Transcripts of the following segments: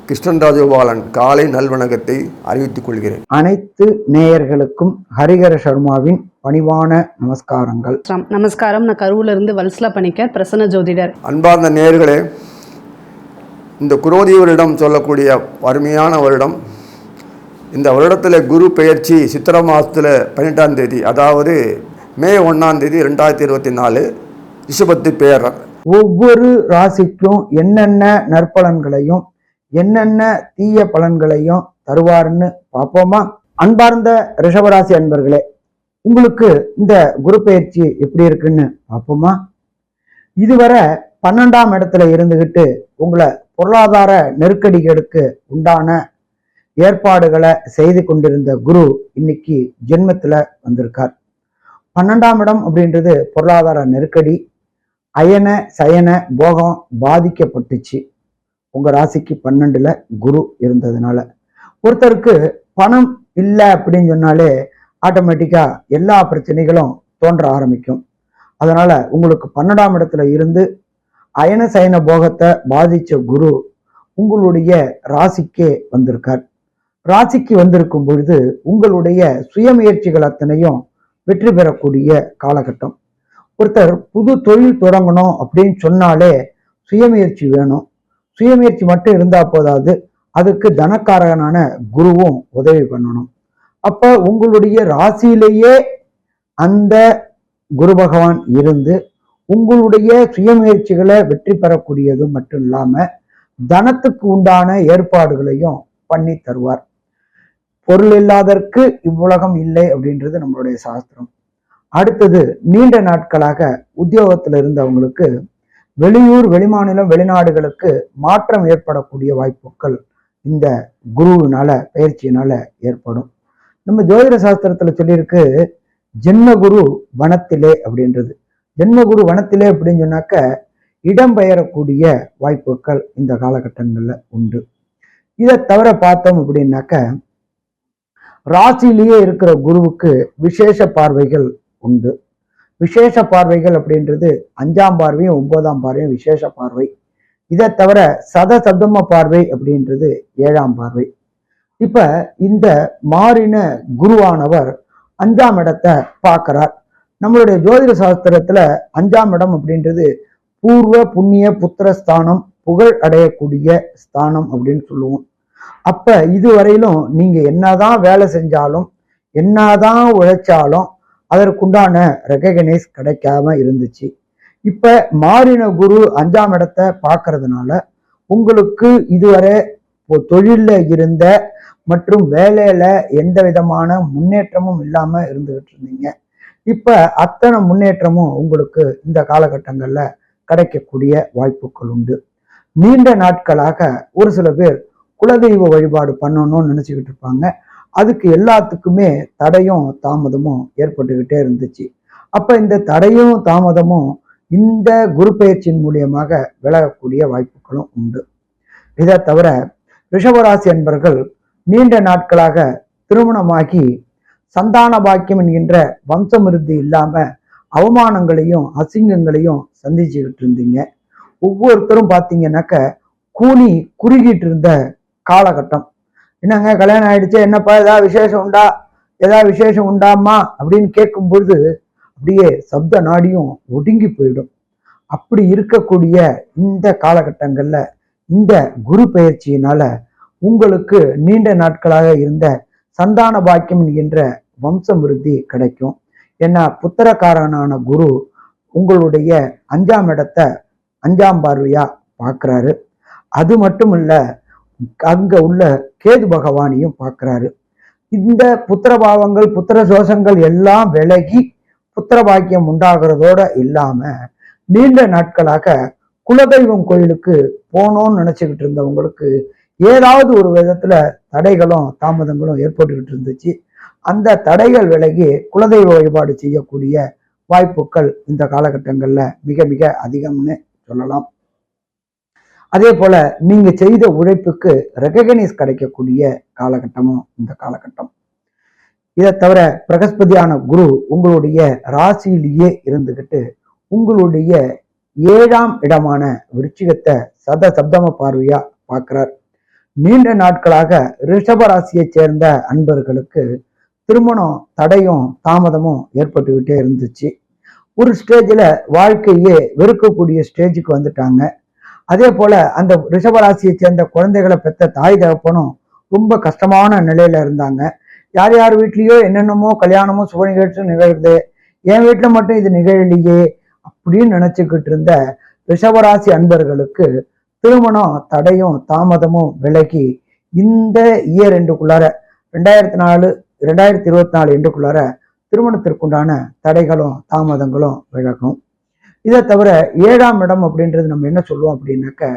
கிருஷ்ணன் ராஜகோபாலன் காலை நல்வணக்கத்தை அறிவித்துக் கொள்கிறேன். அனைத்து நேயர்களுக்கும் ஹரிஹர சர்மாவின் பணிவான நமஸ்காரங்கள். நமஸ்காரம். நான் கரூர்ல இருந்து வல்சலா பணிக்கர், பிரசன்ன ஜோதிடர். அன்பார்ந்த நேயர்களே, இந்த குரோதி வருடம் சொல்லக்கூடிய அருமையான வருடம். இந்த வருடத்தில் குரு பெயர்ச்சி சித்திரை மாதத்தில் 18ஆம் தேதி, அதாவது மே 1ஆம் தேதி 2024 ரிஷபத்து பெயர். ஒவ்வொரு ராசிக்கும் என்னென்ன நற்பலன்களையும் என்னென்ன தீய பலன்களையும் தருவார்னு பார்ப்போமா? அன்பார்ந்த ரிஷபராசி அன்பர்களே, உங்களுக்கு இந்த குரு பெயர்ச்சி எப்படி இருக்குன்னு பார்ப்போமா? இதுவரை 12ஆம் இடத்துல இருந்துகிட்டு உங்களை பொருளாதார நெருக்கடிகளுக்கு உண்டான ஏற்பாடுகளை செய்து கொண்டிருந்த குரு இன்னைக்கு ஜென்மத்துல வந்திருக்கார். 12ஆம் இடம் அப்படின்றது பொருளாதார நெருக்கடி, அயன சயன போகம் பாதிக்கப்பட்டுச்சு. உங்க ராசிக்கு 12ல குரு இருந்ததுனால ஒருத்தருக்கு பணம் இல்லை அப்படின்னு சொன்னாலே ஆட்டோமேட்டிக்கா எல்லா பிரச்சனைகளும் தோன்ற ஆரம்பிக்கும். அதனால உங்களுக்கு 12ஆம் இடத்துல இருந்து அயன சயன போகத்தை பாதிச்ச குரு உங்களுடைய ராசிக்கே வந்திருக்கார். ராசிக்கு வந்திருக்கும் பொழுது உங்களுடைய சுயமுயற்சிகள் அத்தனையும் வெற்றி பெறக்கூடிய காலகட்டம். ஒருத்தர் புது தொழில் தொடங்கணும் அப்படின்னு சொன்னாலே சுயமுயற்சி வேணும். சுயமுயற்சி மட்டும் இருந்தா போதாது, அதுக்கு தனக்காரகனான குருவும் உதவி பண்ணணும். அப்ப உங்களுடைய ராசியிலேயே அந்த குரு பகவான் இருந்து உங்களுடைய சுயமுயற்சிகளை வெற்றி பெறக்கூடியது மட்டும் இல்லாம தனத்துக்கு உண்டான ஏற்பாடுகளையும் பண்ணி தருவார். பொருள் இல்லாதற்கு இவ்வுலகம் இல்லை அப்படின்றது நம்மளுடைய சாஸ்திரம். அடுத்தது, நீண்ட நாட்களாக உத்தியோகத்துல இருந்தவங்களுக்கு வெளியூர் வெளிமாநிலம் வெளிநாடுகளுக்கு மாற்றம் ஏற்படக்கூடிய வாய்ப்புகள் இந்த குருவினால பயிற்சியினால ஏற்படும். நம்ம ஜோதிட சாஸ்திரத்துல சொல்லியிருக்கு ஜென்மகுரு வனத்திலே அப்படின்றது. ஜென்மகுரு வனத்திலே அப்படின்னு சொன்னாக்க இடம்பெயரக்கூடிய வாய்ப்புகள் இந்த காலகட்டங்கள்ல உண்டு. இதை தவிர பார்த்தோம் அப்படின்னாக்க ராசியிலேயே இருக்கிற குருவுக்கு விசேஷ பார்வைகள் உண்டு. விசேஷ பார்வைகள் அப்படின்றது 5ஆம் பார்வையும் 9ஆம் பார்வையும் விசேஷ பார்வை. இதை தவிர சதசப்தம பார்வை அப்படின்றது 7ஆம் பார்வை. இப்ப இந்த மாறின குருவானவர் 5ஆம் இடத்தை பார்க்கிறார். நம்மளுடைய ஜோதிட சாஸ்திரத்துல 5ஆம் இடம் அப்படின்றது பூர்வ புண்ணிய புத்திர ஸ்தானம், புகழ் அடையக்கூடிய ஸ்தானம் அப்படின்னு சொல்லுவோம். அப்ப இதுவரையிலும் நீங்க என்னதான் வேலை செஞ்சாலும் என்னதான் உழைச்சாலும் அதற்குண்டான ரெகக்னைஸ் கிடைக்காம இருந்துச்சு. இப்ப மாறின குரு 5ஆம் இடத்தை பார்க்கறதுனால உங்களுக்கு இதுவரை தொழில்ல இருந்த மற்றும் வேலையில எந்த விதமான முன்னேற்றமும் இல்லாம இருந்துகிட்டு இருந்தீங்க. இப்ப அத்தனை முன்னேற்றமும் உங்களுக்கு இந்த காலகட்டங்கள்ல கிடைக்கக்கூடிய வாய்ப்புகள் உண்டு. நீண்ட நாட்களாக ஒரு சில பேர் குலதெய்வ வழிபாடு பண்ணணும்னு நினைச்சுக்கிட்டு இருப்பாங்க. அதுக்கு எல்லாத்துக்குமே தடையும் தாமதமும் ஏற்பட்டுக்கிட்டே இருந்துச்சு. அப்ப இந்த தடையும் தாமதமும் இந்த குரு பெயர்ச்சியின் மூலியமாக விலகக்கூடிய வாய்ப்புகளும் உண்டு. இதை தவிர ரிஷபராசி அன்பர்கள் நீண்ட நாட்களாக திருமணமாகி சந்தான பாக்கியம் என்கின்ற வம்சமிருத்தி இல்லாம அவமானங்களையும் அசிங்கங்களையும் சந்திச்சுக்கிட்டு இருந்தீங்க. ஒவ்வொருத்தரும் பார்த்தீங்கன்னாக்க கூனி குறுகிட்டு இருந்த காலகட்டம். என்னங்க கல்யாணம் ஆயிடுச்சு, என்னப்பா ஏதாவது விசேஷம் உண்டா, ஏதாவது விசேஷம் உண்டாமா அப்படின்னு கேட்கும் பொழுது அப்படியே சப்த நாடியும் ஒடுங்கி போயிடும். அப்படி இருக்கக்கூடிய இந்த காலகட்டங்கள்ல இந்த குரு பெயர்ச்சியினால உங்களுக்கு நீண்ட நாட்களாக இருந்த சந்தான பாக்கியம் என்கின்ற வம்ச விருத்தி கிடைக்கும். ஏன்னா புத்திரக்காரனான குரு உங்களுடைய 5ஆம் இடத்தை 5ஆம் பார்வையா பார்க்கிறாரு. அது மட்டும் இல்ல, அங்க உள்ள கேது பகவானையும் பார்க்கிறாரு. இந்த புத்திர பாவங்கள் புத்திர தோஷங்கள் எல்லாம் விலகி புத்திர பாக்கியம் உண்டாகிறதோட இல்லாம நீண்ட நாட்களாக குலதெய்வம் கோயிலுக்கு போகணும்னு நினைச்சுக்கிட்டு இருந்தவங்களுக்கு ஏதாவது ஒரு விதத்துல தடைகளும் தாமதங்களும் ஏற்பட்டுக்கிட்டு இருந்துச்சு. அந்த தடைகள் விலகி குலதெய்வ வழிபாடு செய்யக்கூடிய வாய்ப்புகள் இந்த காலகட்டங்கள்ல மிக மிக அதிகம்னு சொல்லலாம். அதே போல நீங்க செய்த உழைப்புக்கு ரெகக்னைஸ் கிடைக்கக்கூடிய காலகட்டமும் இந்த காலகட்டம். இதை தவிர பிரகஸ்பதியான குரு உங்களுடைய ராசியிலேயே இருந்துகிட்டு உங்களுடைய 7ஆம் இடமான விருச்சிகத்தை சப்தம பார்வையா பார்க்கிறார். நீண்ட நாட்களாக ரிஷபராசியை சேர்ந்த அன்பர்களுக்கு திருமணம் தடையும் தாமதமும் ஏற்பட்டுக்கிட்டே இருந்துச்சு. ஒரு ஸ்டேஜில் வாழ்க்கையே வெறுக்கக்கூடிய ஸ்டேஜுக்கு வந்துட்டாங்க. அதே போல அந்த ரிஷபராசியை சேர்ந்த குழந்தைகளை பெற்ற தாய் தகப்பனும் ரொம்ப கஷ்டமான நிலையில இருந்தாங்க. யார் யார் வீட்லேயோ என்னென்னமோ கல்யாணமோ சுப நிகழ்ச்சியும் நிகழ்து, என் வீட்டில் மட்டும் இது நிகழலையே அப்படின்னு நினச்சிக்கிட்டு இருந்த ரிஷபராசி அன்பர்களுக்கு திருமணம் தடையும் தாமதமும் விலகி இந்த இயர் எண்டுக்குள்ளார 2024 எண்டுக்குள்ளார திருமணத்திற்குண்டான தடைகளும் தாமதங்களும் விலகும். இதை தவிர 7ஆம் இடம் அப்படின்றது நம்ம என்ன சொல்லுவோம் அப்படின்னாக்க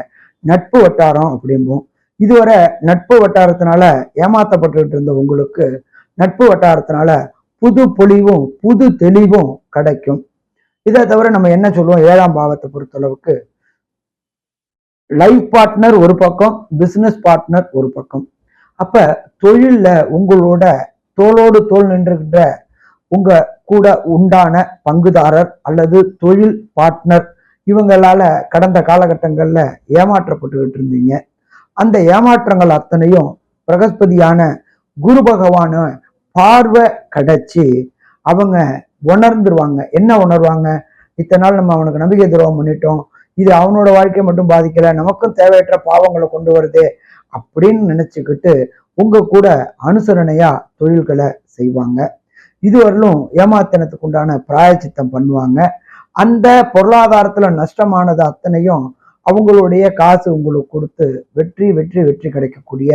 நட்பு வட்டாரம் அப்படிம்போம். இதுவரை நட்பு வட்டாரத்தினால ஏமாத்தப்பட்டு இருந்த உங்களுக்கு நட்பு வட்டாரத்தினால புது பொலிவும் புது தெளிவும் கிடைக்கும். இதை தவிர நம்ம என்ன சொல்லுவோம், 7ஆம் பாவத்தை பொறுத்தளவுக்கு லைஃப் பார்ட்னர் ஒரு பக்கம், பிசினஸ் பார்ட்னர் ஒரு பக்கம். அப்ப தொழில்ல உங்களோட தோளோடு தோல் நின்றுகின்ற உங்க கூட உண்டான பங்குதாரர் அல்லது தொழில் பார்ட்னர் இவங்களால கடந்த காலகட்டங்கள்ல ஏமாற்றப்பட்டுக்கிட்டு இருந்தீங்க. அந்த ஏமாற்றங்கள் அத்தனையும் பிரகஸ்பதியான குரு பகவான பார்வை கிடைச்சி அவங்க உணர்ந்துருவாங்க. என்ன உணர்வாங்க, இத்தனை நாள் நம்ம அவனுக்கு நம்பிக்கை துரோகம் பண்ணிட்டோம், இது அவனோட வாழ்க்கையை மட்டும் பாதிக்கல, நமக்கும் தேவையற்ற பாவங்களை கொண்டு வருது அப்படின்னு நினைச்சுக்கிட்டு உங்க கூட அனுசரணையா தொழில்களை செய்வாங்க. இதுவரையிலும் ஏமாத்தனத்துக்கு உண்டான பிராயச்சித்தம் பண்ணுவாங்க. அந்த பொருளாதாரத்துல நஷ்டமானது அத்தனையும் அவங்களுடைய காசு உங்களுக்கு கொடுத்து வெற்றி வெற்றி வெற்றி கிடைக்கக்கூடிய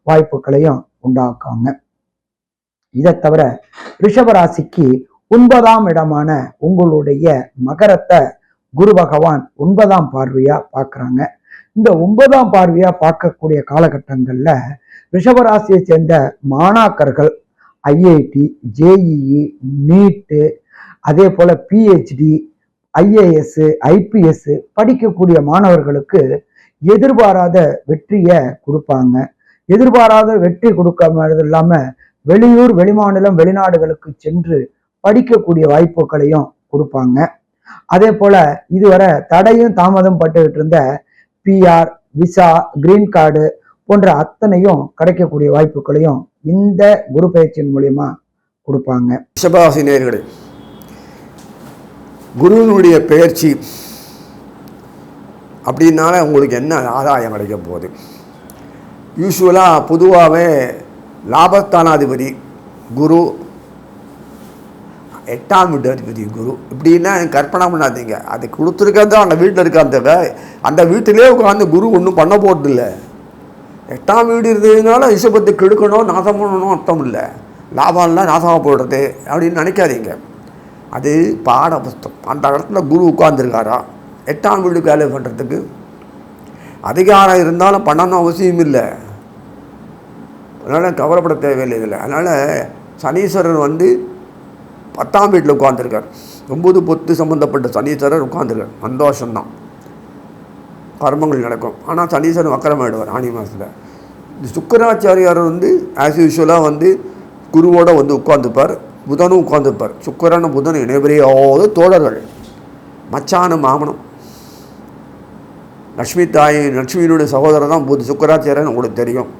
வாய்ப்புகளையும் உண்டாக்குவாங்க. இதை தவிர ரிஷபராசிக்கு 9ஆம் இடமான உங்களுடைய மகரத்தை குரு பகவான் 9ஆம் பார்வையா பார்க்குறாங்க. இந்த 9ஆம் பார்வையா பார்க்கக்கூடிய காலகட்டங்கள்ல ரிஷபராசியை சேர்ந்த மாணாக்கர்கள் ஐஐடி, ஜேஇஇ, நீட்டு, அதே போல பிஹெச்டி, ஐஏஎஸ், ஐபிஎஸ் படிக்கக்கூடிய மாணவர்களுக்கு எதிர்பாராத வெற்றியை கொடுப்பாங்க. எதிர்பாராத வெற்றி கொடுக்காம இல்லாம வெளியூர், வெளிமாநிலம், வெளிநாடுகளுக்கு சென்று படிக்கக்கூடிய வாய்ப்புகளையும் கொடுப்பாங்க. அதே போல இதுவரை தடையும் தாமதம் பட்டுக்கிட்டு இருந்த பிஆர், விசா, கிரீன் கார்டு போன்ற அத்தனையும் கிடைக்கக்கூடிய வாய்ப்புகளையும் இந்த குரு பயிற்சியின் மூலியமா கொடுப்பாங்க. ரிஷபராசி நேயர்களே, குருவினுடைய பெயர்ச்சி அப்படின்னால உங்களுக்கு என்ன ஆதாயம் கிடைக்க போகுது? யூஸ்வலாக பொதுவாகவே லாபஸ்தானாதிபதி குரு, 8ஆம் வீட்டு அதிபதி குரு இப்படின்னா கற்பனை பண்ணாதீங்க. அது கொடுத்துருக்கிறது அந்த வீட்டில் இருக்க அந்த வீட்டிலே உட்காந்து குரு ஒன்றும் பண்ண போகிறது இல்லை. 8ஆம் வீடு இருந்ததுனால ரிஷபத்தை கெடுக்கணும், நாசம் பண்ணணும் அர்த்தம் இல்லை. லாபம்லாம் நாசமாக போடுறது அப்படின்னு நினைக்காதீங்க. அது பாட புஸ்தம். அந்த இடத்துல குரு உட்கார்ந்துருக்காரா 8ஆம் வீடுக்கு வேலை பண்ணுறதுக்கு அதிகாரம் இருந்தாலும் பண்ணணும் அவசியம் இல்லை. அதனால் கவலைப்பட தேவையில்லை இதில். அதனால் சனீஸ்வரர் 10ஆம் வீட்டில் உட்காந்துருக்கார். 9 10 சம்மந்தப்பட்ட சனீஸ்வரர் உட்காந்துருக்கார். சந்தோஷம்தான், கர்மங்கள் நடக்கும். ஆனால் சனீஸ்வரன் வக்கரமாயிடுவார் ஆனி மாதத்தில். இந்த சுக்கராச்சாரியார் ஆஸ் யூஸ்வலாக குருவோடு உட்காந்துப்பார், புதனும் உட்காந்துப்பார். சுக்கரனும் புதனும் இணைவரையாவது தோழர்கள், மச்சான மாமனம். லக்ஷ்மியினுடைய சகோதரர் தான் சுக்கராச்சாரியன் உங்களுக்கு தெரியும்.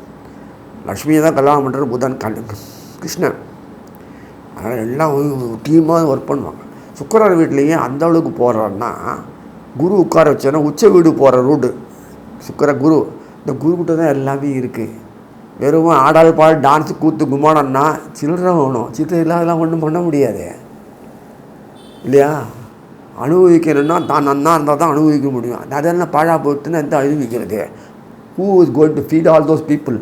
லக்ஷ்மியை தான் கல்யாணம் பண்ணுறது புதன், கிருஷ்ணன். அதனால் எல்லாம் டீமாக ஒர்க் பண்ணுவாங்க. சுக்கரர் வீட்லேயே அந்த அளவுக்கு போகிறாருன்னா குரு உட்கார வச்சோன்னா உச்ச வீடு போகிற ரூட்டு குரு. இந்த குருக்கிட்ட தான் எல்லாமே இருக்குது. வெறும் ஆடாள் பால் டான்ஸு கூத்து கும்மானம்னா சில்லறை வேணும். சில்லறை இல்லாதெல்லாம் ஒன்றும் பண்ண முடியாது இல்லையா? அனுபவிக்கணும்னா தான் நன்னா இருந்தால் தான் அனுபவிக்க முடியும். அதெல்லாம் பாழா போட்டுன்னா எந்த அனுபவிக்கிறது? Who is going to feed all those people?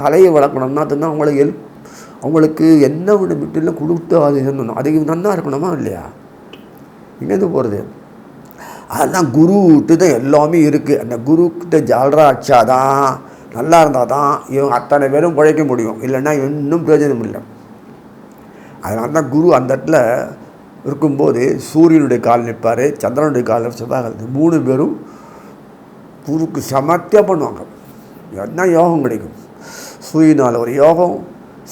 கலையை வளர்க்கணும்னா அதுதான் அவங்களுக்கு என்ன விட வீட்டில் கொடுத்து அது சொல்லணும். அதுக்கு நன்னா இருக்கணுமா இல்லையா? இங்கேருந்து போகிறது அதுதான் குருக்கிட்ட தான் எல்லாமே இருக்குது. அந்த குருக்கிட்ட ஜாலரா அடிச்சாதான், நல்லா இருந்தால் தான் இவங்க அத்தனை பேரும் பிழைக்க முடியும். இல்லைன்னா இன்னும் பிரயோஜனம் இல்லை. அதனால தான் குரு அந்த இடத்துல இருக்கும்போது சூரியனுடைய கால் நிற்பார், சந்திரனுடைய கால் செவ்வாய், 3 பேரும் குருக்கு சமத்தியாக பண்ணுவாங்க. என்ன யோகம் கிடைக்கும்? சூரியனால் ஒரு யோகம்,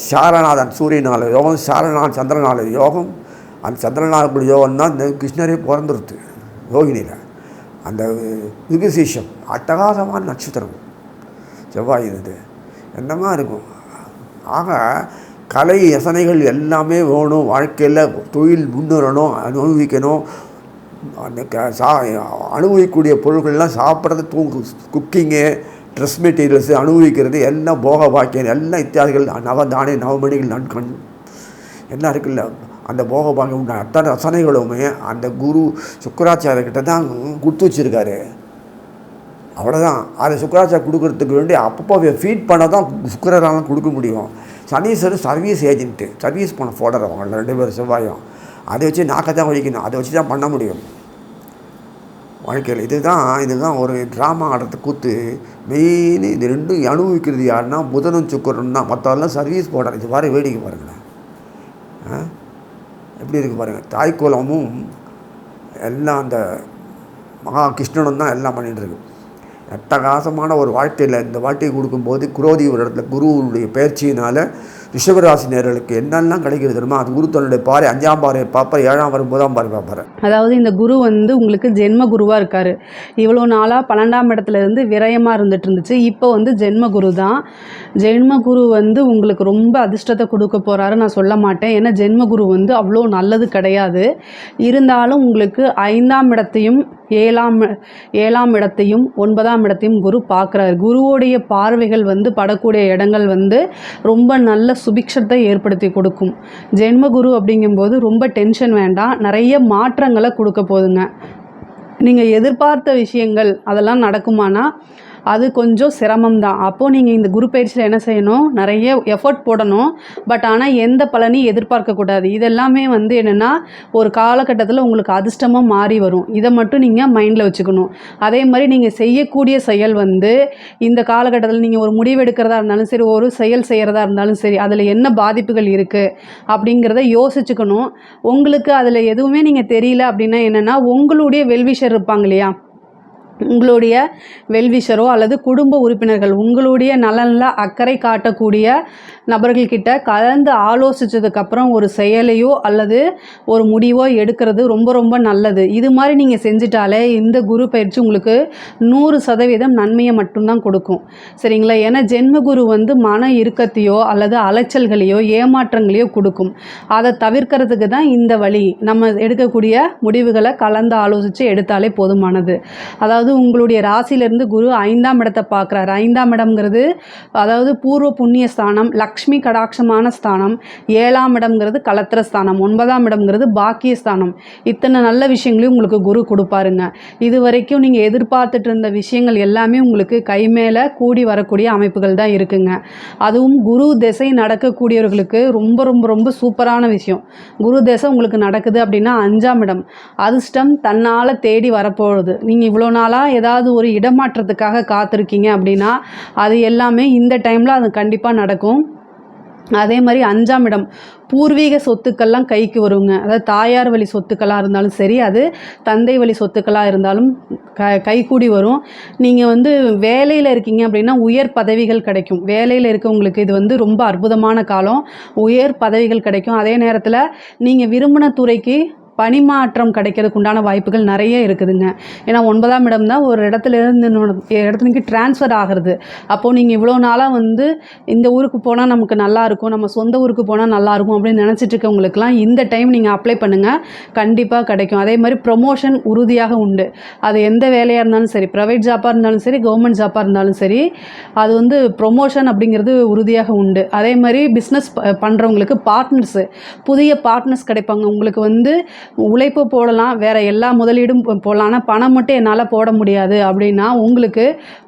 சாரநாதன் சூரியனால் யோகம், சாரநாதன் சந்திரனால் யோகம். அந்த சந்திரநாதனுடைய யோகம் தான் இந்த கிருஷ்ணரே பிறந்துருது யோகினியில். அந்த விகுசீஷம் அட்டகாசமான நட்சத்திரம். செவ்வாய் இது என்னமா இருக்கும். ஆக கலை ரசனைகள் எல்லாமே வேணும். வாழ்க்கையில் தொழில் முன்னேறணும், அனுபவிக்கணும். அந்த அனுபவிக்கக்கூடிய பொருட்கள்லாம் சாப்பிட்றது, குக்கிங்கு, ட்ரெஸ் மெட்டீரியல்ஸு, அனுபவிக்கிறது எல்லாம், போக பாக்கியம் எல்லாம் இத்தியாதிகள், நவதானே நவமணிகள் நன்கண் எல்லாம் இருக்குல்ல. அந்த போக பாக்கியம் உண்டான அத்தனை ரசனைகளுமே அந்த குரு சுக்கராச்சாரியர்கிட்ட தான் கொடுத்து வச்சுருக்காரு. அவ்வளோதான். அதை சுக்கராச்சாரியர் கொடுக்கறதுக்கு வேண்டி அப்பப்போ ஃபீட் பண்ண தான் சுக்கராலாம் கொடுக்க முடியும். சனீஸ்வரர் சர்வீஸ் ஏஜென்ட்டு, சர்வீஸ் பண்ண ஃபோடர் அவங்க 2 பேர் செவ்வாயும். அதை வச்சு நாக்கை தான் ஒழிக்கணும், அதை வச்சு தான் பண்ண முடியும் வாழ்க்கையில். இதுதான் ஒரு ட்ராமா ஆடுறது கூத்து. மெயின் இது ரெண்டும் அனுபவிக்கிறது யாருன்னா புதனும் சுக்கரன் தான். மற்றவெல்லாம் சர்வீஸ் போடுறாங்க. இது மாதிரி வேடிக்கை பாருங்களேன், எப்படி இருக்குது பாருங்கள். தாய்க்குலமும் எல்லாம் அந்த மகா கிருஷ்ணனும் தான் எல்லாம் பண்ணிகிட்ருக்கு. அட்டகாசமான ஒரு வாழ்க்கையில் இந்த வாழ்க்கையை கொடுக்கும்போது குரோதி ஒரு இடத்துல குருவுடைய பயிற்சியினால் ரிஷபராசினியர்களுக்கு என்னெல்லாம் கிடைக்கிறது தெரியுமா? அது குரு தன்னுடைய பாறை 5ஆம் பாறை பார்ப்பார், 7ஆம் பாறை 9ஆம் பாறை பார்ப்பார். அதாவது இந்த குரு வந்து உங்களுக்கு ஜென்ம குருவாக இருக்கார். இவ்வளோ நாளாக 12ஆம் இடத்துல இருந்து விரயமாக இருந்துட்டு இப்போ வந்து ஜென்ம குரு தான். ஜென்ம குரு வந்து உங்களுக்கு ரொம்ப அதிர்ஷ்டத்தை கொடுக்க போகிறாரு நான் சொல்ல மாட்டேன். ஏன்னா ஜென்ம குரு வந்து அவ்வளோ நல்லது கிடையாது. இருந்தாலும் உங்களுக்கு 5ஆம் இடத்தையும் 7ஆம் இடத்தையும் 9ஆம் இடத்தையும் குரு பார்க்குறாரு. குருவோடைய பார்வைகள் வந்து படக்கூடிய இடங்கள் வந்து ரொம்ப நல்ல சுபிக்ஷத்தை ஏற்படுத்தி கொடுக்கும். ஜென்ம குரு அப்படிங்கும்போது ரொம்ப டென்ஷன் வேண்டாம், நிறைய மாற்றங்களை கொடுக்க போதுங்க. நீங்கள் எதிர்பார்த்த விஷயங்கள் அதெல்லாம் நடக்குமானா அது கொஞ்சம் சிரமம் தான். அப்போது நீங்கள் இந்த குரு பயிற்சியில் என்ன செய்யணும், நிறைய எஃபர்ட் போடணும். பட் ஆனால் எந்த பலனையும் எதிர்பார்க்கக்கூடாது. இதெல்லாமே வந்து என்னென்னா ஒரு காலகட்டத்தில் உங்களுக்கு அதிர்ஷ்டமாக மாறி வரும். இதை மட்டும் நீங்கள் மைண்டில் வச்சுக்கணும். அதே மாதிரி நீங்கள் செய்யக்கூடிய செயல் வந்து இந்த காலகட்டத்தில் நீங்கள் ஒரு முடிவு எடுக்கிறதா இருந்தாலும் சரி, ஒரு செயல் செய்கிறதா இருந்தாலும் சரி, அதில் என்ன பாதிப்புகள் இருக்குது அப்படிங்கிறத யோசிச்சுக்கணும். உங்களுக்கு அதில் எதுவுமே நீங்கள் தெரியல அப்படின்னா என்னென்னா உங்களுடைய வெல்விஷர் இருப்பாங்க இல்லையா, உங்களுடைய வெல்விஷரோ அல்லது குடும்ப உறுப்பினர்கள் உங்களுடைய நலனில் அக்கறை காட்டக்கூடிய நபர்கள்கிட்ட கலந்து ஆலோசித்ததுக்கப்புறம் ஒரு செயலையோ அல்லது ஒரு முடிவோ எடுக்கிறது ரொம்ப ரொம்ப நல்லது. இது மாதிரி நீங்கள் செஞ்சிட்டாலே இந்த குரு பயிற்சி உங்களுக்கு 100% நன்மையை மட்டும்தான் கொடுக்கும். சரிங்களா? ஏன்னா ஜென்ம குரு வந்து மன இறுக்கத்தையோ அல்லது அலைச்சல்களையோ ஏமாற்றங்களையோ கொடுக்கும். அதை தவிர்க்கிறதுக்கு தான் இந்த வழி. நம்ம எடுக்கக்கூடிய முடிவுகளை கலந்து ஆலோசித்து எடுத்தாலே போதுமானது. அதாவது உங்களுடைய ராசியிலிருந்து குரு 5ஆம் இடத்தை பார்க்குறாரு. 5ஆம் இடம்ங்கிறது அதாவது பூர்வ புண்ணிய ஸ்தானம், லக்ஷ்மி கடாட்சமான ஸ்தானம். 7ஆம் இடம்ங்கிறது கலத்திர ஸ்தானம். 9ஆம் இடம்ங்கிறது பாக்கிய ஸ்தானம். இத்தனை நல்ல விஷயங்களையும் உங்களுக்கு குரு கொடுப்பாருங்க. இது வரைக்கும் நீங்கள் எதிர்பார்த்துட்டு இருந்த விஷயங்கள் எல்லாமே உங்களுக்கு கை மேலே கூடி வரக்கூடிய அமைப்புகள் தான் இருக்குங்க. அதுவும் குரு திசை நடக்கக்கூடியவர்களுக்கு ரொம்ப ரொம்ப ரொம்ப சூப்பரான விஷயம். குரு திசை உங்களுக்கு நடக்குது அப்படின்னா 5ஆம் இடம் அதிர்ஷ்டம் தன்னால் தேடி வரப்போகுது. நீங்கள் இவ்வளோ நாளாக ஏதாவது ஒரு இடமாற்றத்துக்காக காத்திருக்கீங்க அப்படின்னா அது எல்லாமே இந்த டைமில் அது கண்டிப்பாக நடக்கும். அதே மாதிரி 5ஆம் இடம் பூர்வீக சொத்துக்கள்லாம் கைக்கு வருங்க. அதாவது தாயார் வழி சொத்துக்களாக இருந்தாலும் சரி, அது தந்தை வழி சொத்துக்களாக இருந்தாலும் கைக்கூடி வரும். நீங்கள் வந்து வேலையில் இருக்கீங்க அப்படின்னா உயர் பதவிகள் கிடைக்கும். வேலையில் இருக்கவங்களுக்கு இது வந்து ரொம்ப அற்புதமான காலம். உயர் பதவிகள் கிடைக்கும். அதே நேரத்தில் நீங்கள் விரும்பின துறைக்கு பணிமாற்றம் கிடைக்கிறதுக்கு உண்டான வாய்ப்புகள் நிறைய இருக்குதுங்க. ஏன்னா 9ஆம் இடம் தான் ஒரு இடத்துலேருந்து இடத்துக்கு டிரான்ஸ்ஃபர் ஆகிறது. அப்போது நீங்கள் இவ்வளோ நாளாக வந்து இந்த ஊருக்கு போனால் நமக்கு நல்லாயிருக்கும், நம்ம சொந்த ஊருக்கு போனால் நல்லாயிருக்கும் அப்படின்னு நினச்சிட்டு இருக்கவங்களுக்குலாம் இந்த டைம் நீங்கள் அப்ளை பண்ணுங்கள், கண்டிப்பாக கிடைக்கும். அதே மாதிரி ப்ரொமோஷன் உறுதியாக உண்டு. அது எந்த வேலையாக இருந்தாலும் சரி, ப்ரைவேட் ஜாப்பாக இருந்தாலும் சரி, கவர்மெண்ட் ஜாப்பாக இருந்தாலும் சரி, அது வந்து ப்ரொமோஷன் அப்படிங்கிறது உறுதியாக உண்டு. அதே மாதிரி பிஸ்னஸ் பண்ணுறவங்களுக்கு பார்ட்னர்ஸு, புதிய பார்ட்னர்ஸ் கிடைப்பாங்க. உங்களுக்கு வந்து உழைப்பு போடலாம், வேறு எல்லா முதலீடும் போடலாம், ஆனால் பணம் மட்டும் என்னால் போட முடியாது அப்படின்னா உங்களுக்கு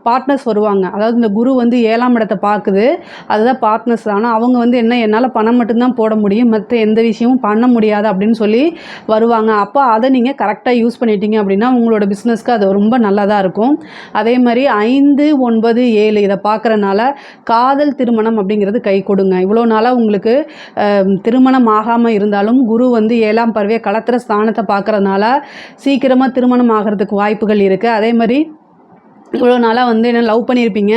பார்ட்னர்ஸ் வருவாங்க. அதாவது இந்த குரு வந்து 7ஆம் இடத்தை பார்க்குது, அதுதான் பார்ட்னர்ஸ். ஆனால் அவங்க வந்து என்னால் பணம் மட்டும்தான் போட முடியும், மற்ற எந்த விஷயமும் பண்ண முடியாது அப்படின்னு சொல்லி வருவாங்க. அப்போ அதை நீங்கள் கரெக்டாக யூஸ் பண்ணிட்டீங்க அப்படின்னா உங்களோட பிஸ்னஸ்க்கு அது ரொம்ப நல்லதாக இருக்கும். அதே மாதிரி 5, 9, 7 இதை பார்க்குறனால காதல் திருமணம் அப்படிங்கிறது கை கொடுங்க. இவ்வளோ நாளாக உங்களுக்கு திருமணம் ஆகாமல் இருந்தாலும் குரு வந்து 7ஆம் பார்வையை கலத்திர ஸ்தானத்தை பார்க்குறதுனால சீக்கிரமாக திருமணம் ஆகிறதுக்கு வாய்ப்புகள் இருக்குது. அதே மாதிரி இவ்வளோ நாளாக வந்து என்ன லவ் பண்ணியிருப்பீங்க,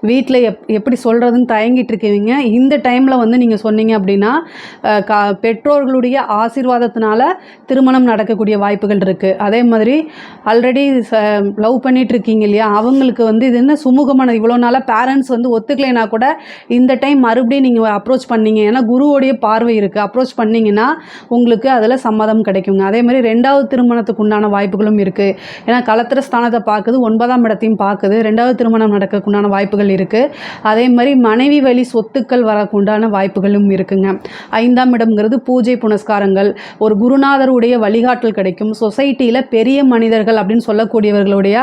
வீட்டில் எப்படி சொல்கிறதுன்னு தயங்கிட்டு இருக்கீங்க. இந்த டைமில் வந்து நீங்கள் சொன்னீங்க அப்படின்னா பெற்றோர்களுடைய ஆசீர்வாதத்தினால திருமணம் நடக்கக்கூடிய வாய்ப்புகள் இருக்குது. அதே மாதிரி ஆல்ரெடி லவ் பண்ணிட்டு இருக்கீங்க இல்லையா, அவங்களுக்கு வந்து இது என்ன சுமூகமான, இவ்வளோ நாளாக பேரண்ட்ஸ் வந்து ஒத்துக்கலைன்னா கூட இந்த டைம் மறுபடியும் நீங்கள் அப்ரோச் பண்ணீங்க, ஏன்னா குருவோடைய பார்வை இருக்குது, அப்ரோச் பண்ணிங்கன்னா உங்களுக்கு அதில் சம்மதம் கிடைக்குங்க. அதே மாதிரி 2வது திருமணத்துக்கு உண்டான வாய்ப்புகளும் இருக்குது. ஏன்னா களத்திர ஸ்தானத்தை பார்க்குது, 9ஆம் இடத்தையும் பார்க்குது. 2வது திருமணம் நடக்கக்குண்டான வாய்ப்புகள் இருக்குது. அதே மாதிரி மனைவி வழி சொத்துக்கள் வரக்குண்டான வாய்ப்புகளும் இருக்குங்க. 5ஆம் இடம்ங்கிறது பூஜை புனஸ்காரங்கள், ஒரு குருநாதருடைய வழிகாட்டல் கிடைக்கும். சொசைட்டியில் பெரிய மனிதர்கள் அப்படின்னு சொல்லக்கூடியவர்களுடைய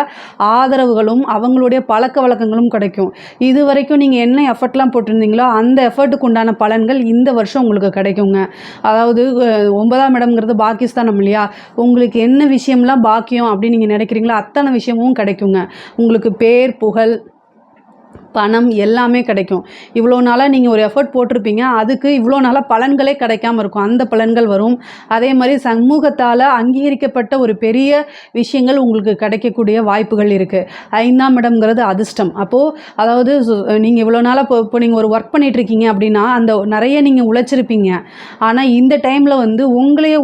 ஆதரவுகளும் அவங்களுடைய பழக்க வழக்கங்களும் கிடைக்கும். இது வரைக்கும் நீங்கள் என்ன எஃபர்ட்லாம் போட்டிருந்தீங்களோ அந்த எஃபர்ட்டுக்கு உண்டான பலன்கள் இந்த வருஷம் உங்களுக்கு கிடைக்குங்க. அதாவது 9ஆம் இடம்ங்கிறது பாகிஸ்தானம் இல்லையா, உங்களுக்கு என்ன விஷயம்லாம் பாக்கியம் அப்படின்னு நீங்கள் நினைக்கிறீங்களோ அத்தனை விஷயமும் கிடைக்குங்க. உங்களுக்கு பேர் புகழ் பணம் எல்லாமே கிடைக்கும். இவ்வளோ நாளாக நீங்கள் ஒரு எஃபர்ட் போட்டிருப்பீங்க, அதுக்கு இவ்வளோ நாளாக பலன்களே கிடைக்காம இருக்கும், அந்த பலன்கள் வரும். அதே மாதிரி சமூகத்தால் அங்கீகரிக்கப்பட்ட ஒரு பெரிய விஷயங்கள் உங்களுக்கு கிடைக்கக்கூடிய வாய்ப்புகள் இருக்குது. 5ஆம் இடம்ங்கிறது அதிர்ஷ்டம். அப்போது அதாவது நீங்கள் இவ்வளோ நாளாக இப்போ நீங்கள் ஒரு ஒர்க் பண்ணிகிட்ருக்கீங்க அப்படின்னா அந்த நிறைய நீங்கள் உழைச்சிருப்பீங்க. ஆனால் இந்த டைமில் வந்து உங்களையே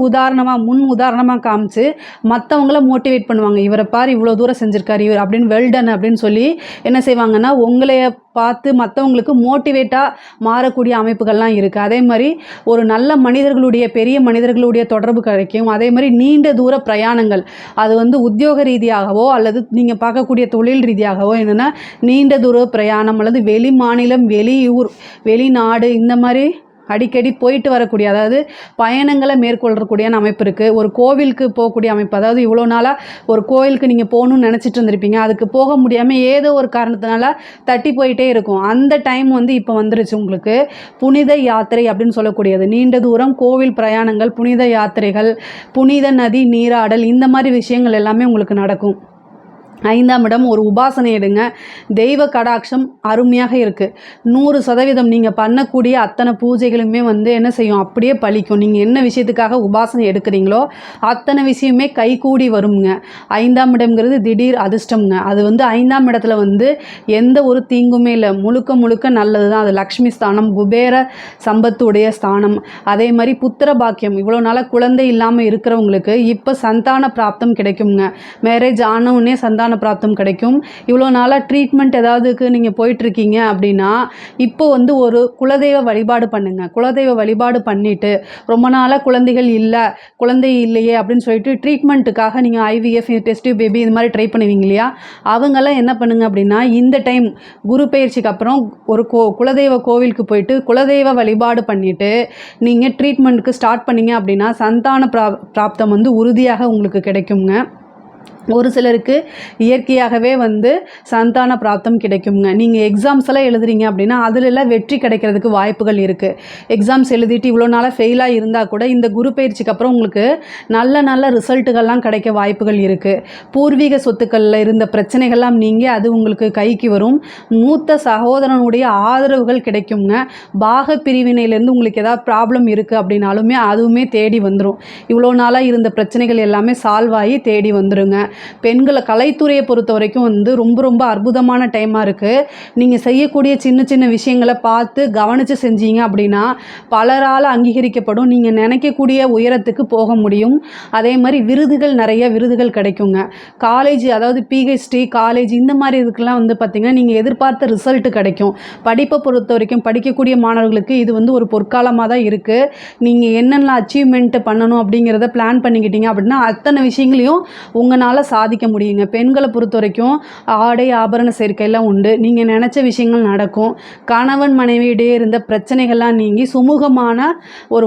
முன் உதாரணமாக காமிச்சு மற்றவங்கள மோட்டிவேட் பண்ணுவாங்க. இவரை பார் இவ்வளோ தூரம் செஞ்சுருக்காரு இவர் அப்படின்னு, வெல்டன் அப்படின்னு சொல்லி என்ன செய்வாங்கன்னா உங்களை பார்த்து மற்றவங்களுக்கு மோட்டிவேட்டாக மாறக்கூடிய அமைப்புகள்லாம் இருக்குது. அதே மாதிரி ஒரு நல்ல மனிதர்களுடைய பெரிய மனிதர்களுடைய தொடர்பு கிடைக்கும். அதே மாதிரி நீண்ட தூர பிரயாணங்கள், அது வந்து உத்தியோக ரீதியாகவோ அல்லது நீங்கள் பார்க்கக்கூடிய தொழில் ரீதியாகவோ என்னென்னா நீண்ட தூர பிரயாணம் அல்லது வெளி மாநிலம் வெளியூர் வெளிநாடு இந்த மாதிரி அடிக்கடி போயிட்டு வரக்கூடிய, அதாவது பயணங்களை மேற்கொள்ளக்கூடிய அமைப்பு இருக்குது. ஒரு கோவிலுக்கு போகக்கூடிய அமைப்பு, அதாவது இவ்வளோ நாளாக ஒரு கோவிலுக்கு நீங்கள் போகணும்னு நினச்சிட்டு இருந்திருப்பீங்க, அதுக்கு போக முடியாமல் ஏதோ ஒரு காரணத்தினால தட்டி போயிட்டே இருக்கும். அந்த டைம் வந்து இப்போ வந்துருச்சு உங்களுக்கு. புனித யாத்திரை அப்படின்னு சொல்லக்கூடியது, நீண்ட தூரம் கோவில் பிரயாணங்கள், புனித யாத்திரைகள், புனித நதி நீராடல், இந்த மாதிரி விஷயங்கள் எல்லாமே உங்களுக்கு நடக்கும். 5ஆம் இடம் ஒரு உபாசனை எடுங்க, தெய்வ கடாட்சம் அருமையாக இருக்குது. 100% நீங்கள் பண்ணக்கூடிய அத்தனை பூஜைகளுமே வந்து என்ன செய்யும், அப்படியே பலிக்கும். நீங்கள் என்ன விஷயத்துக்காக உபாசனை எடுக்கிறீங்களோ அத்தனை விஷயமே கைகூடி வருங்க. 5ஆம் இடம்ங்கிறது திடீர் அதிர்ஷ்டம்ங்க. அது வந்து 5ஆம் இடத்துல வந்து எந்த ஒரு தீங்குமே இல்லை, முழுக்க நல்லது தான். அது லக்ஷ்மி ஸ்தானம், குபேர சம்பத்துடைய ஸ்தானம். அதே மாதிரி புத்திர பாக்கியம், இவ்வளோ நாளாக குழந்தை இல்லாமல் இருக்கிறவங்களுக்கு இப்போ சந்தான பிராப்தம் கிடைக்குங்க. மேரேஜ் ஆனவுடனே சந்தான பிராப்தம் கிடைக்கும். இவ்வளோ நாளாக ட்ரீட்மெண்ட் ஏதாவதுக்கு நீங்கள் போயிட்டுருக்கீங்க அப்படின்னா இப்போ வந்து ஒரு குலதெய்வ வழிபாடு பண்ணுங்கள். குலதெய்வ வழிபாடு பண்ணிவிட்டு ரொம்ப நாளாக குழந்தை இல்லையே அப்படின்னு சொல்லிட்டு ட்ரீட்மெண்ட்டுக்காக நீங்கள் IVF டெஸ்ட் பேபி இது மாதிரி ட்ரை பண்ணுவீங்க இல்லையா, அவங்கெல்லாம் என்ன பண்ணுங்க அப்படின்னா இந்த டைம் குரு பயிற்சிக்கு அப்புறம் ஒரு குலதெய்வ கோவிலுக்கு போயிட்டு குலதெய்வ வழிபாடு பண்ணிவிட்டு நீங்கள் ட்ரீட்மெண்ட்டுக்கு ஸ்டார்ட் பண்ணிங்க அப்படின்னா சந்தான பிராப்தம் வந்து உறுதியாக உங்களுக்கு கிடைக்குங்க. ஒரு சிலருக்கு இயற்கையாகவே வந்து சந்தான பிராப்தம் கிடைக்குங்க. நீங்கள் எக்ஸாம்ஸ் எல்லாம் எழுதுறீங்க அப்படின்னா அதிலெல்லாம் வெற்றி கிடைக்கிறதுக்கு வாய்ப்புகள் இருக்குது. எக்ஸாம்ஸ் எழுதிட்டு இவ்வளோ நாளாக ஃபெயிலாக இருந்தால் கூட இந்த குரு பயிற்சிக்கு அப்புறம் உங்களுக்கு நல்ல ரிசல்ட்டுகள்லாம் கிடைக்க வாய்ப்புகள் இருக்குது. பூர்வீக சொத்துக்களில் இருந்த பிரச்சனைகள்லாம் நீங்கள் அது உங்களுக்கு கைக்கு வரும். மூத்த சகோதரனுடைய ஆதரவுகள் கிடைக்குங்க. பாக பிரிவினையிலேருந்து உங்களுக்கு ஏதாவது ப்ராப்ளம் இருக்குது அப்படின்னாலுமே அதுவுமே தேடி வந்துடும். இவ்வளோ நாளாக இருந்த பிரச்சனைகள் எல்லாமே சால்வ் ஆகி தேடி வந்துடுங்க. பெண்களை கலைத்துறையை பொறுத்த வரைக்கும் வந்து ரொம்ப அற்புதமான டைமாக இருக்குது. நீங்கள் செய்யக்கூடிய சின்ன விஷயங்களை பார்த்து கவனித்து செஞ்சீங்க அப்படின்னா பலரால் அங்கீகரிக்கப்படும். நீங்கள் நினைக்கக்கூடிய உயரத்துக்கு போக முடியும். அதே மாதிரி நிறைய விருதுகள் கிடைக்குங்க. காலேஜ், அதாவது PhD காலேஜ் இந்த மாதிரி இதுக்கெல்லாம் வந்து பார்த்திங்கன்னா நீங்கள் எதிர்பார்த்த ரிசல்ட்டு கிடைக்கும். படிப்பை பொறுத்த வரைக்கும் படிக்கக்கூடிய மாணவர்களுக்கு இது வந்து ஒரு பொற்காலமாக தான் இருக்குது. நீங்கள் என்னென்ன அச்சீவ்மெண்ட்டு பண்ணணும் அப்படிங்கிறத பிளான் பண்ணிக்கிட்டீங்க அப்படின்னா அத்தனை விஷயங்களையும் உங்களால் சாதிக்க முடியுங்க. பெண்களை பொறுத்த வரைக்கும் ஆடை ஆபரண சேர்க்கையெல்லாம் உண்டு. நீங்கள் நினச்ச விஷயங்கள் நடக்கும். கணவன் மனைவியிடையே இருந்த பிரச்சனைகள்லாம் நீங்கி சுமூகமான ஒரு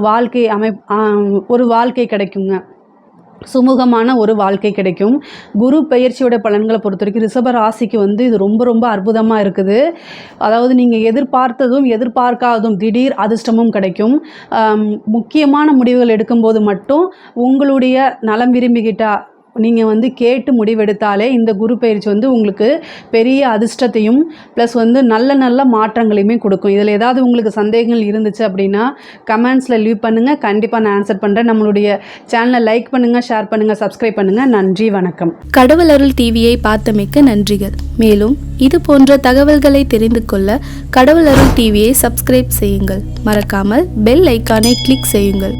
வாழ்க்கை கிடைக்குங்க. சுமூகமான ஒரு வாழ்க்கை கிடைக்கும். குரு பயிற்சியோட பலன்களை பொறுத்த வரைக்கும் ரிஷப ராசிக்கு வந்து இது ரொம்ப அற்புதமாக இருக்குது. அதாவது நீங்கள் எதிர்பார்த்ததும் எதிர்பார்க்காததும் திடீர் அதிர்ஷ்டமும் கிடைக்கும். முக்கியமான முடிவுகள் எடுக்கும்போது மட்டும் உங்களுடைய நலம் விரும்பிக்கிட்ட நீங்கள் வந்து கேட்டு முடிவெடுத்தாலே இந்த குரு பயிற்சி வந்து உங்களுக்கு பெரிய அதிர்ஷ்டத்தையும் ப்ளஸ் வந்து நல்ல நல்ல மாற்றங்களையுமே கொடுக்கும். இதில் ஏதாவது உங்களுக்கு சந்தேகங்கள் இருந்துச்சு அப்படின்னா கமெண்ட்ஸில் லீவ் பண்ணுங்கள், கண்டிப்பாக நான் ஆன்சர் பண்ணுறேன். நம்மளுடைய சேனலை லைக் பண்ணுங்கள், ஷேர் பண்ணுங்கள், சப்ஸ்கிரைப் பண்ணுங்கள். நன்றி, வணக்கம். கடவுள் அருள் டிவியை பார்த்தமைக்கு நன்றிகள். மேலும் இது போன்ற தகவல்களை தெரிந்து கொள்ள கடவுள் அருள் டிவியை சப்ஸ்கிரைப் செய்யுங்கள். மறக்காமல் பெல் ஐக்கானை கிளிக் செய்யுங்கள்.